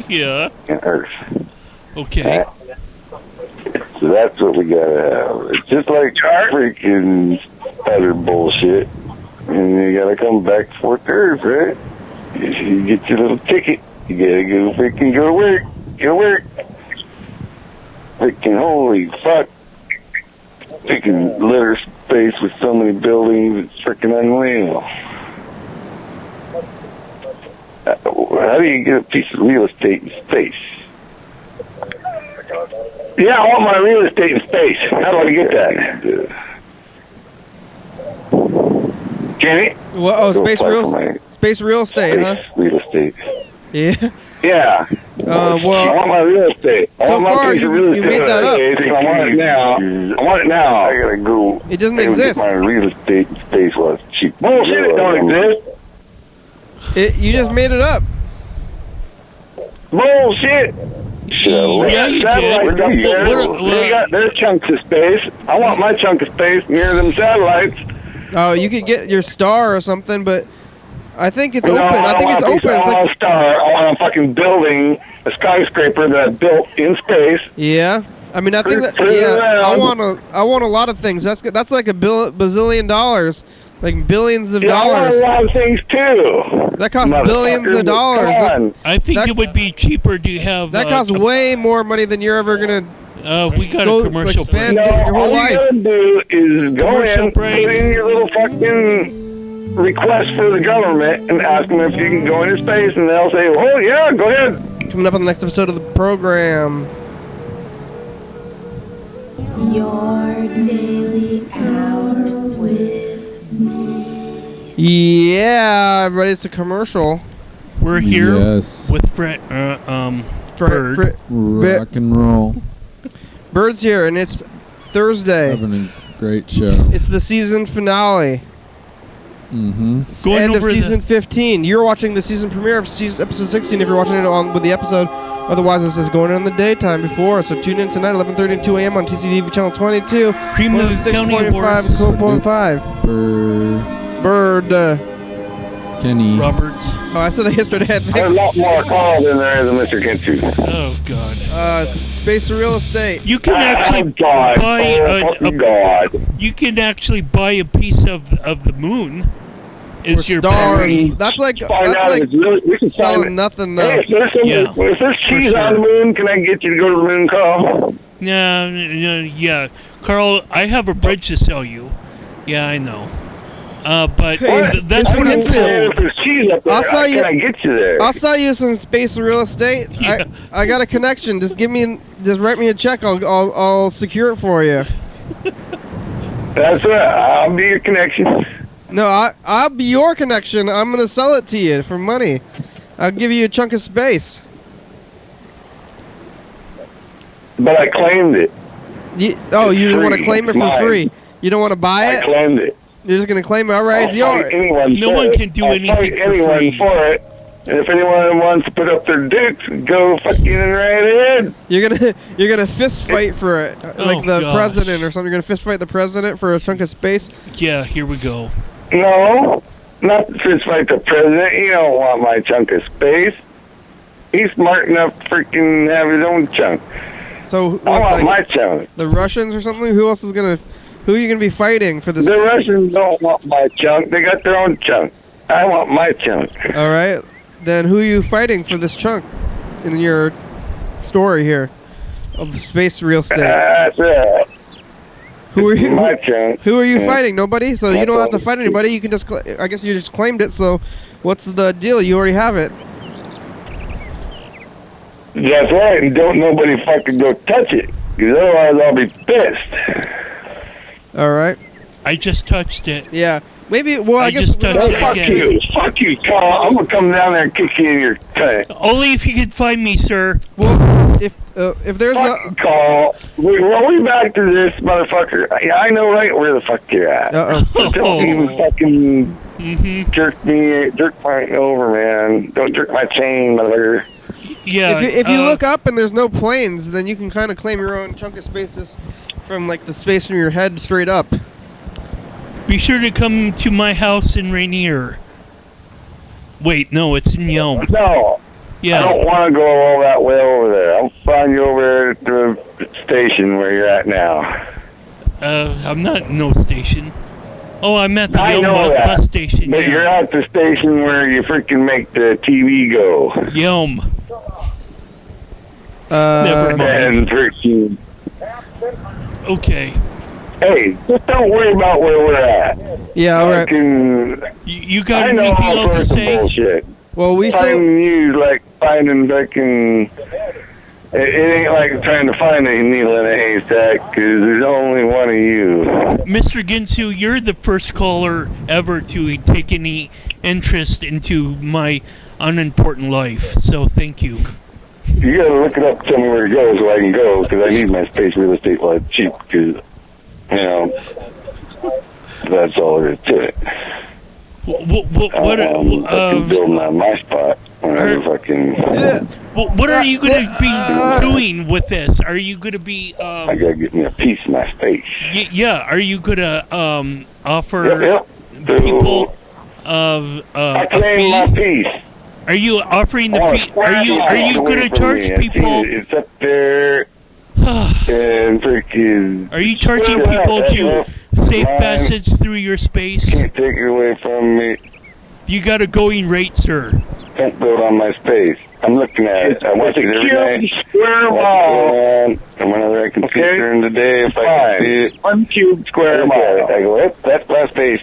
Yeah. And Earth. Okay. So that's what we gotta have. It's just like freaking other bullshit. And you gotta come back to Fort Earth, right? You get your little ticket. You gotta go to work. Go to work. Freaking holy fuck. Freaking litter space with so many buildings, it's freaking unreal. How do you get a piece of real estate in space? Yeah, I want my real estate in space. How do I get that? Kenny? Well, space real estate, huh? Real estate. Yeah. Yeah. I want my real estate. So far, you made that up. I want it now. I gotta go. It doesn't exist. Get my real estate in space while it's cheap. Bullshit, it don't exist. You just made it up. Bullshit. Yeah, you did. They got their chunks of space. I want my chunk of space near them satellites. Oh, you could get your star or something, but I think it's open. I think it's open. It's like a star. I want a fucking building, a skyscraper that I built in space. Yeah. I mean, I think that. Yeah. I want a lot of things. That's like a bazillion dollars, like billions of dollars. I want a lot of things too. That costs billions of dollars. I think it would be cheaper to have. That costs way more money than you're ever gonna We got Go a commercial break. expand No, your whole all you life. gotta do is go Commercial in, break. put in your little fucking request for the government and ask them if you can go into space, and they'll say, oh, yeah, go ahead. Coming up on the next episode of the program. Your daily hour with me. Yeah, everybody, it's a commercial. We're here Yes. with Brett, Bird. Rock and roll. Bird's here, and it's Thursday. Having a great show. It's the season finale. Mm-hmm. It's Going end of over season 15. You're watching the season premiere of episode 16 if you're watching it on with the episode. Otherwise, this is going on in the daytime before. So tune in tonight, 11:30 to 2 a.m. on TCTV channel 22. Cream of the County 6.5 Awards. and 12.5. Bird. Kenny. Roberts. Oh, I said that yesterday, I There's a think. lot more calls in there than Mr. Ginsu. Oh, God. Space real estate. You can actually God. buy God. you can actually buy a piece of the moon. Or Is your stars. party. That's like Find out if it's really, we can find selling it. nothing, Hey, though. if there's cheese for on the sure. moon, can I get you to go to the moon, Carl? Yeah. Carl, I have a bridge to sell you. Yeah, I know. But Hey, that's Mr. what I'm Ginsu. told. If there's cheese up there, I'll sell you- can I get you there? I'll sell you some space real estate. Yeah. I got a connection. Just write me a check. I'll secure it for you. That's right. I'll be your connection. No, I'll be your connection. I'm gonna sell it to you for money. I'll give you a chunk of space. But I claimed it. You It's want to free. claim it It's for mine. free? You don't want to buy I it? claimed it. You're just gonna claim it. All right, it's I'll yours. fight anyone No for one it. can do I'll anything fight for anyone free. for it. And if anyone wants to put up their dicks, go fucking right ahead. You're gonna fist fight for it, like the gosh. president or something. You're gonna fist fight the president for a chunk of space. Yeah, here we go. No, not to fist fight the president. He don't want my chunk of space. He's smart enough to freaking have his own chunk. So I what, want like, my chunk. the Russians or something? Who else is gonna? Who are you gonna be fighting for this? The Russians don't want my chunk. They got their own chunk. I want my chunk. All right, then who are you fighting for this chunk in your story here of space real estate? That's it. Who are you? My chunk. Who are you Yeah. fighting? Nobody. So you don't have to fight anybody. You can just. I guess you just claimed it. So, what's the deal? You already have it. That's right. And don't nobody fucking go touch it. Because otherwise I'll be pissed. All right. I just touched it. Yeah. Maybe. Well, I I guess. just touched No, it fuck again. you. Fuck you, Carl. I'm going to come down there and kick you in your cunt. Only if you can find me, sir. Well, if there's Fuck a. you, Carl. We're back to this motherfucker. I know right where the fuck you're at. Uh-oh. Don't even fucking Mm-hmm. jerk me over, man. Don't jerk my chain, motherfucker. Yeah. If you look up and there's no planes, then you can kind of claim your own chunk of space from like the space from your head straight up. be sure to come to my house in Rainier. Wait, no, it's in Yelm. No. I Yeah. don't want to go all that way over there. I'll find you over there at the station where you're at now. I'm not in no station. Oh, I'm at the I Yelm know that, bus station. But you're Yeah. at the station where you freaking make the TV go. Yelm. Never mind. And freaking... Okay. Hey, just don't worry about where we're at. Yeah, all right. Fucking, You got I know anything all else to sorts of say? bullshit. Well, we say. Finding you is like finding fucking... It ain't like trying to find a needle in a haystack, because there's only one of you. Mr. Ginsu, you're the first caller ever to take any interest into my unimportant life, so thank you. You gotta look it up, tell me where to go so I can go, because I need my space real estate while it's cheap, because, that's all there is to it. What fucking building on my spot. Fucking... what are you going to be doing with this? Are you going to be I gotta get me a piece of my space. yeah, are you going to offer Yep. people I a claim my fee? piece. Are you offering the Oh, fee? Are you going to charge people? It's up there and freaking... Are you charging people to safe passage through your space? Can't take it away from me. You got a going rate, sir. Don't build on my space. I'm looking at it. I watch it every day. Square mile. And whenever I can see it during the day, if I can see it. 1 cube square mile. I go, yep, that's my space.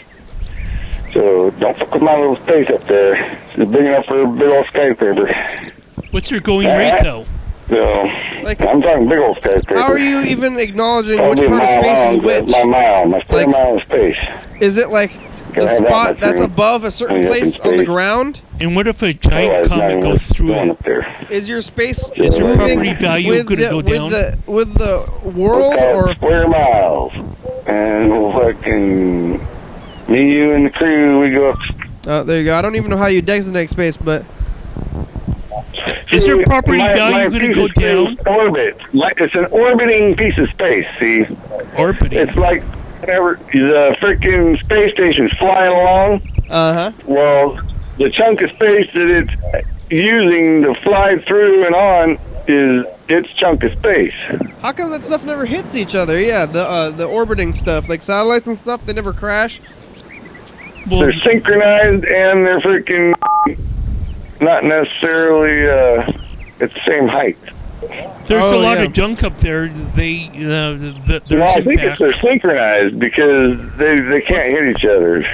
So don't fuck with my little space up there. It's big enough for a big old skyscraper. What's your going rate, though? So, Like, I'm talking big old skyscraper. how are you even acknowledging That'll which be part of my space mile, is which? my square Like- mile of space. Is it like Can I the have that spot much that's room? above a certain Hang up in place on the space. ground? And what if a Otherwise, giant it's not comet even goes worth through going it? up there. Is your space Is your moving property value with gonna the, go with down? with the world, We'll call it or square miles. And we'll fucking... Me, you, and the crew, we go up... oh, there you go. I don't even know how you designate space, but Is your property value going to piece go of space down? Orbit. Like, it's an orbiting piece of space, see? Orbiting. It's like whenever the freaking space station's flying along, well, the chunk of space that it's using to fly through and on is its chunk of space. how come that stuff never hits each other? Yeah, the orbiting stuff, like satellites and stuff, they never crash. Well, They're synchronized and they're freaking not necessarily at the same height. there's a Oh, lot yeah. of junk up there. They Well, there's I think impact. they're synchronized because they can't hit each other.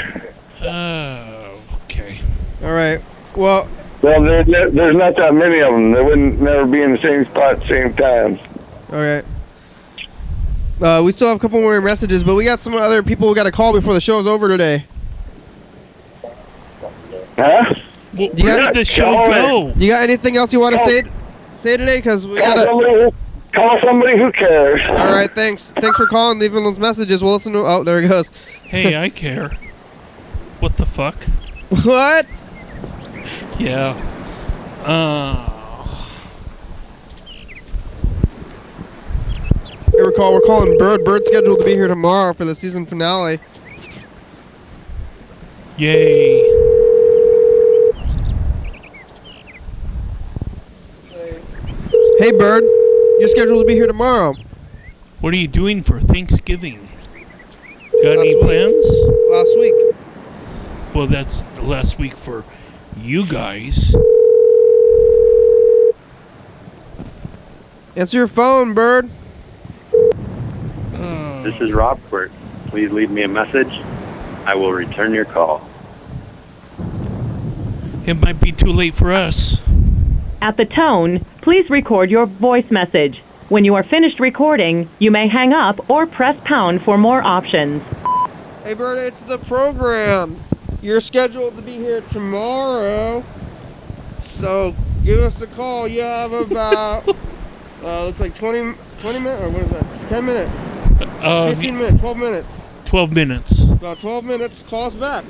Okay. All right. Well, There's not that many of them. They wouldn't never be in the same spot at the same time. all right. We still have a couple more messages, but we got some other people who got a call before the show's over today. Huh? Well, You where got- did the show go? You got anything else you want to say today? Because we got to... Call somebody who cares. All right, thanks. Thanks for calling, leaving those messages. We'll listen to... Oh, there he goes. Hey, I care. What the fuck? What? Yeah. Hey, we're calling Bird. Bird's scheduled to be here tomorrow for the season finale. Yay. Hey, Bird. You're scheduled to be here tomorrow. What are you doing for Thanksgiving? Got any Last week. plans? Last week. Well, that's the last week for you guys. Answer your phone, Bird. This is Robert. Please leave me a message. I will return your call. It might be too late for us. At the tone, please record your voice message. When you are finished recording, you may hang up or press pound for more options. Hey, Bird, it's the program. You're scheduled to be here tomorrow. So give us a call. You have about, looks like 20 minutes, or what is that? 10 minutes. 15 minutes, 12 minutes. 12 minutes. About 12 minutes, call us back.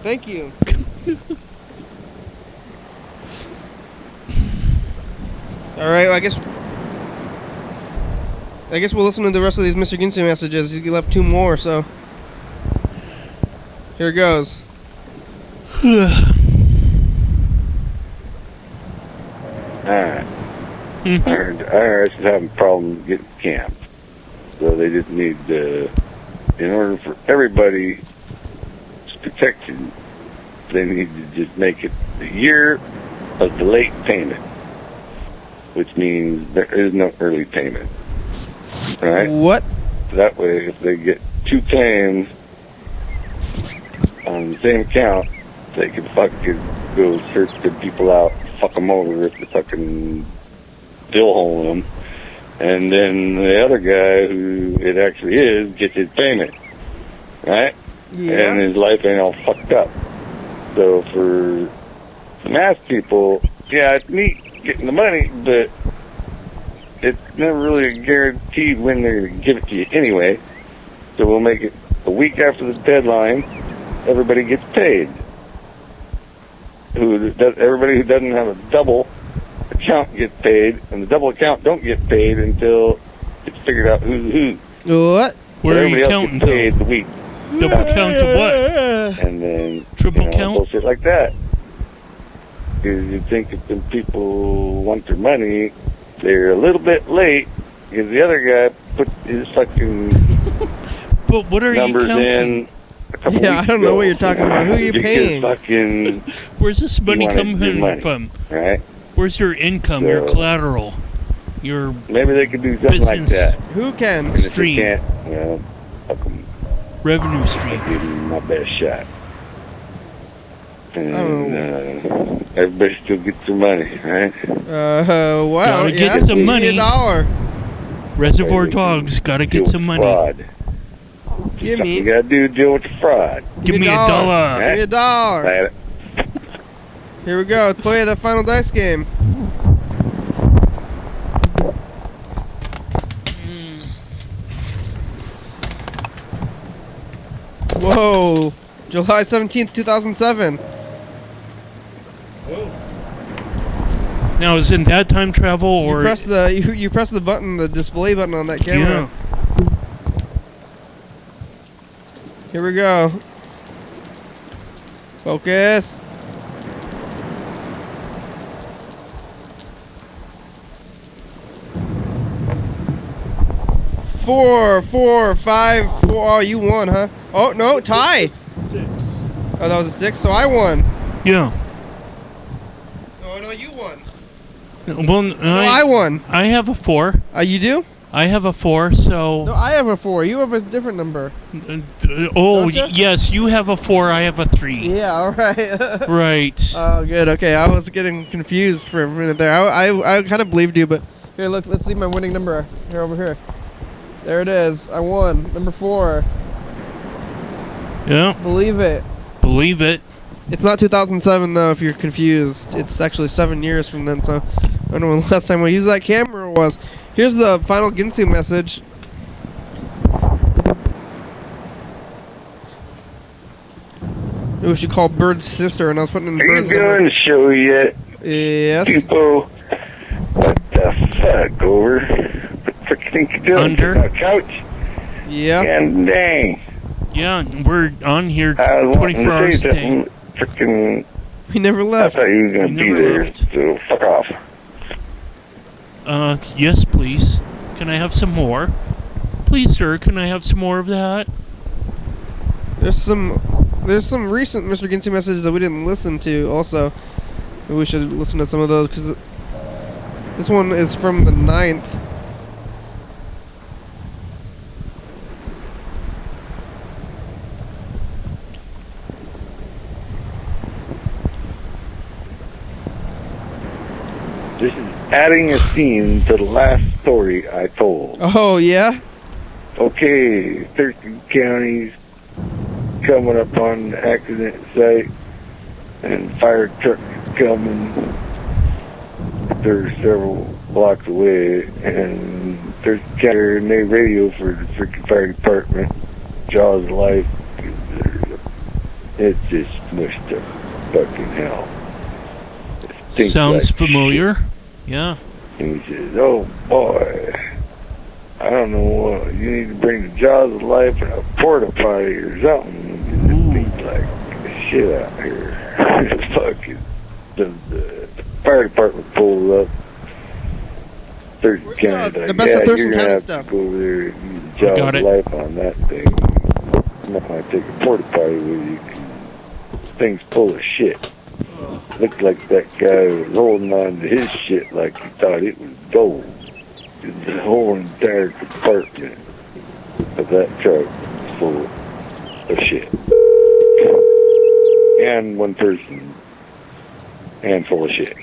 Thank you. All right, well, I guess we'll listen to the rest of these Mr. Ginsu messages. He left 2 more, so here it goes. Alright. I heard IRS is having problems getting camped. So they just need in order for everybody's protection, they need to just make it the year of the late payment, which means there is no early payment. Right? What? So that way, if they get 2 claims on the same account, they can fucking go search the people out, fuck them over if they fucking bill hole them. And then the other guy who it actually is gets his payment. Right? Yeah. And his life ain't all fucked up. So for mass people, yeah, it's neat getting the money, but it's never really guaranteed when they're going to give it to you anyway. So we'll make it a week after the deadline. Everybody gets paid. Everybody who doesn't have a double account gets paid, and the double account don't get paid until it's figured out who's who. What? Where are you Everybody else counting, gets paid though? the week. Double count to what? And then Triple count? bullshit like that. Because you'd think if the people want their money, they're a little bit late because the other guy put his fucking But what are you numbers counting? in a couple Yeah, I weeks don't know ago. what you're talking about. Who are you Because paying? fucking, Where's this money wanted your coming money. from? right? Where's your income, your So- collateral, your Maybe they could do something like business that. Who can? And if they Stream. can't, well, fuck 'em. revenue I'll stream? give them my best shot. And Oh. everybody still gets their money, right? Wow. Gotta yeah, get some give me money. $1. Reservoir Dogs gotta get Deal some with money. Fraud. Give Something you me. gotta do to deal with the fraud. Give me $1. Give me $1. Right? Here we go. Let's play the final dice game. Whoa. July 17th, 2007. Now, is in that time travel or? You press the button, the display button on that camera. Yeah. Here we go. Focus. Four, 5, 4. Oh, you won, huh? Oh, no, tie. 6. Oh, that was a 6, so I won. Yeah. Oh, no, you won. Well, No, I won. I have a 4. You do? I have a 4, so. No, I have a 4. You have a different number. Oh, Don't ya? yes, you have a 4. I have a 3. Yeah, all right. Right. Oh, good. Okay, I was getting confused for a minute there. I kind of believed you, but here, look. Let's see my winning number. Here, over here. There it is. I won. Number 4. Yeah. Believe it. Believe it. It's not 2007 though. If you're confused, it's actually 7 years from then. So I don't know when the last time we used that camera was. Here's the final Ginsu message. It was she called Bird's sister, and I was putting in Are you Bird's doing number. the show yet? Yes. People, what the fuck, over? What the frick think you doing? Under. Sitting on the couch? Yeah. And dang. Yeah, we're on here I was wanting 24 to hours say a day. something. Freaking, We never I left. thought you were going to be Never there, left. so fuck off. Yes, please. Can I have some more? Please, sir, can I have some more of that? There's some recent Mr. Ginsu messages that we didn't listen to. Also, maybe we should listen to some of those because this one is from the 9th. This is adding a scene to the last story I told. Oh yeah. Okay, Thurston County's coming up on the accident site, and fire truck is coming. They're several blocks away, and there's a counter, and they radio for the freaking fire department. Jaws of life. It's just mushed to fucking hell. It stinks Sounds like familiar. shit. Yeah. And he says, "Oh boy, I don't know what, you need to bring the jaws of life in a porta potty or something. It stinks like shit out here." Fucking the fire department pulled up. Thurston Where's County, the like, best of yeah, Thurston you're gonna County have stuff? to go over there and use the jaws Got of it. life on that thing. I'm not gonna take a porta potty with you. Thing's full of shit. Looked like that guy was holding on to his shit like he thought it was gold. The whole entire compartment of that truck was full of shit. And one person, and full of shit.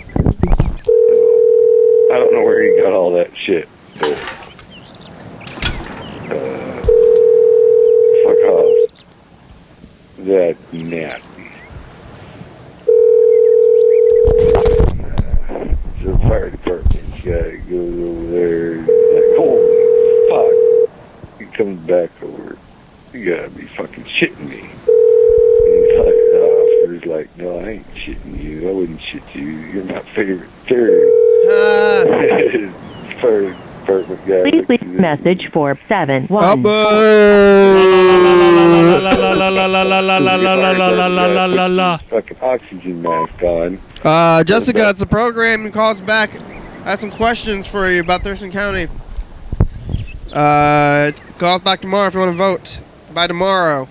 I don't know where he got all that shit, but fuck off. That's nasty. So the fire department guy goes over there, and he's like, holy fuck. He comes back over, you gotta be fucking shitting me. And the officer's like, no, I ain't shitting you. I wouldn't shit you. You're my favorite third. Fire department guy. Please looks leave at him. message for 7-1. La la la. Fucking oxygen mask on. Jessica, it's the program. You call us back. I have some questions for you about Thurston County. Call us back tomorrow if you want to vote. By tomorrow.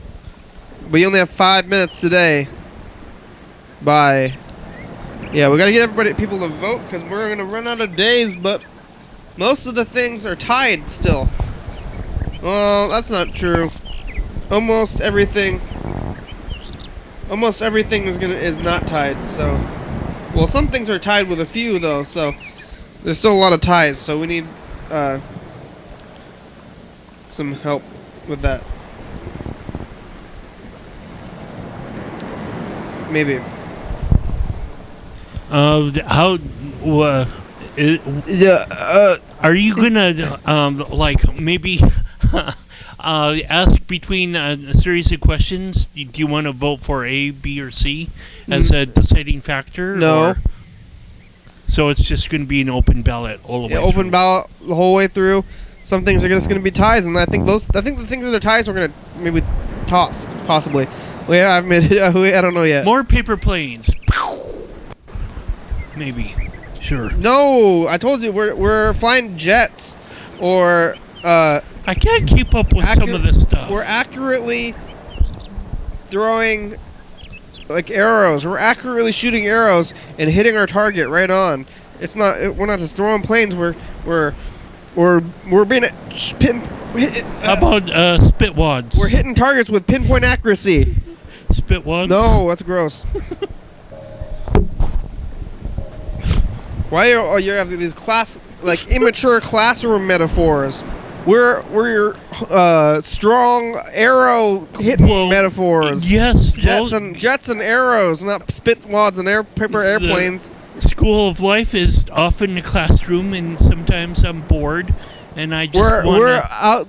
But you only have 5 minutes today. Bye. Yeah, we gotta get people to vote because we're gonna run out of days, but most of the things are tied still. Well, that's not true. Almost everything is not tied, so. Well, some things are tied with a few though, so there's still a lot of ties, so we need some help with that. Maybe. Are you gonna like maybe ask between a series of questions? Do you want to vote for A, B, or C as a deciding factor? No. Or? So it's just going to be an open ballot all the way through. Open ballot the whole way through. Some things are just going to be ties, and I think the things that are ties we're going to maybe toss possibly. Well, yeah, I've made it. I don't know yet. More paper planes. Maybe. Sure. No, I told you we're flying jets, or I can't keep up with some of this stuff. We're accurately throwing like arrows. We're accurately shooting arrows and hitting our target right on. It's not. We're not just throwing planes. We're being How about spit wads? We're hitting targets with pinpoint accuracy. Spit wads? No, that's gross. Why you have these immature classroom metaphors? We're your strong arrow hitting metaphors. Yes, jets and arrows, not spit wads and paper airplanes. The school of life is often a classroom, and sometimes I'm bored, and I just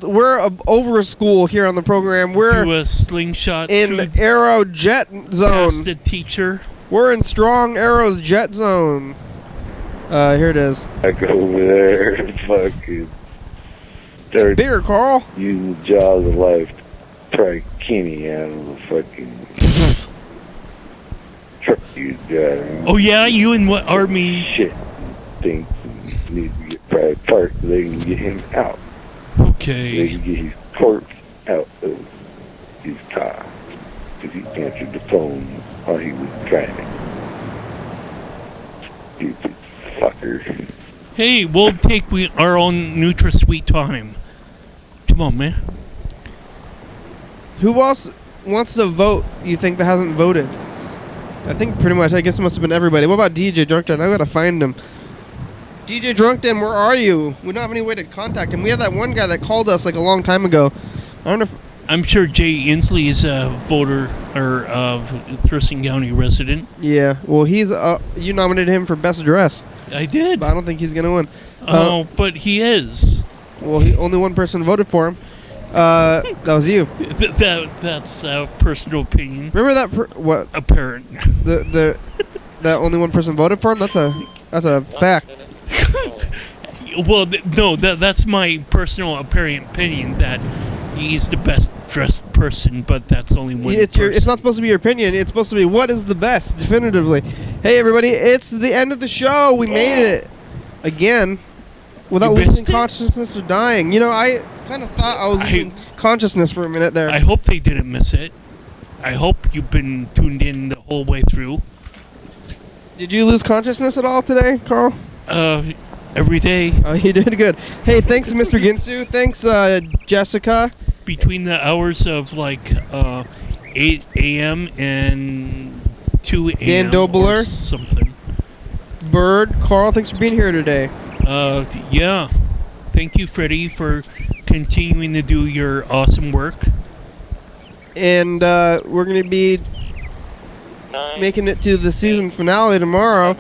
we're over school here on the program. We're do a slingshot in arrow jet zone. Past the teacher. We're in strong arrows jet zone. Here it is. I go over there and fucking start bigger, Carl. Using the jaws of life to pry Kenny out of the fucking truck you got. Oh yeah, you in what army? Shit. Things need to get pried apart so they can get him out. Okay. So they can get his corpse out of his car. Because he answered the phone while he was driving. Stupid fucker. Hey, we'll take our own NutraSweet time. Come on, man. Who else wants to vote, you think, that hasn't voted? I think pretty much, I guess it must have been everybody. What about DJ Drunkden? I gotta find him. DJ Drunkden, where are you? We don't have any way to contact him. We have that one guy that called us like a long time ago. I wonder if... I'm sure Jay Inslee is a voter or Thurston County resident. Yeah, well, he's you nominated him for best dress. I did. But I don't think he's gonna win. Oh, but he is. Well, only one person voted for him. That was you. That's a personal opinion. Remember that? What? Apparent. That only one person voted for him. That's a fact. Well, no, that's my personal apparent opinion that he's the best dressed person, but that's only one person. It's not supposed to be your opinion. It's supposed to be what is the best, definitively. Hey, everybody, it's the end of the show. We made it again without losing consciousness or dying. You know, I kind of thought I was losing consciousness for a minute there. I hope they didn't miss it. I hope you've been tuned in the whole way through. Did you lose consciousness at all today, Carl? Every day. Oh, you did good. Hey, thanks, Mr. Ginsu. Thanks, Jessica. Between the hours of like 8 a.m. and 2 a.m. Dan Dobler. Or something. Bird. Carl, thanks for being here today. Yeah. Thank you, Freddie, for continuing to do your awesome work. And we're going to be making it to the season finale tomorrow.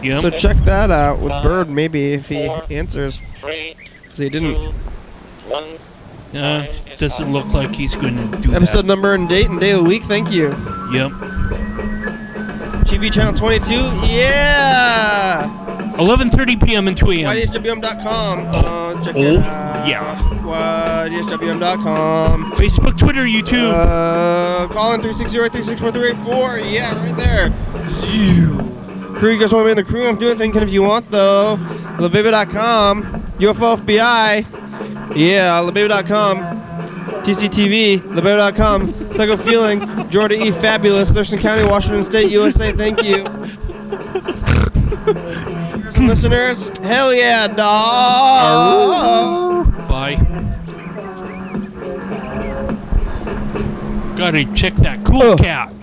Yep. So check that out with Bird, maybe, if he answers. Because he didn't. Doesn't look like he's going to do Episode that. number and date and day of the week, thank you. Yep. TV channel 22, yeah! 11:30 p.m. and 2 a.m. YDHWM.com. Check it out. Yeah. YDHWM.com. Facebook, Twitter, YouTube. Call in 360-364-384. Yeah, right there. Crew, you guys want to be in the crew? I'm doing anything if you want, though. LaBaby.com. UFO FBI. Yeah, LaBaby.com. TCTV, LeBeau.com, Psycho Feeling, Jordan E. Fabulous, Thurston County, Washington State, USA. Thank you. Some listeners, hell yeah, dog. Bye. Gotta check that cool cat.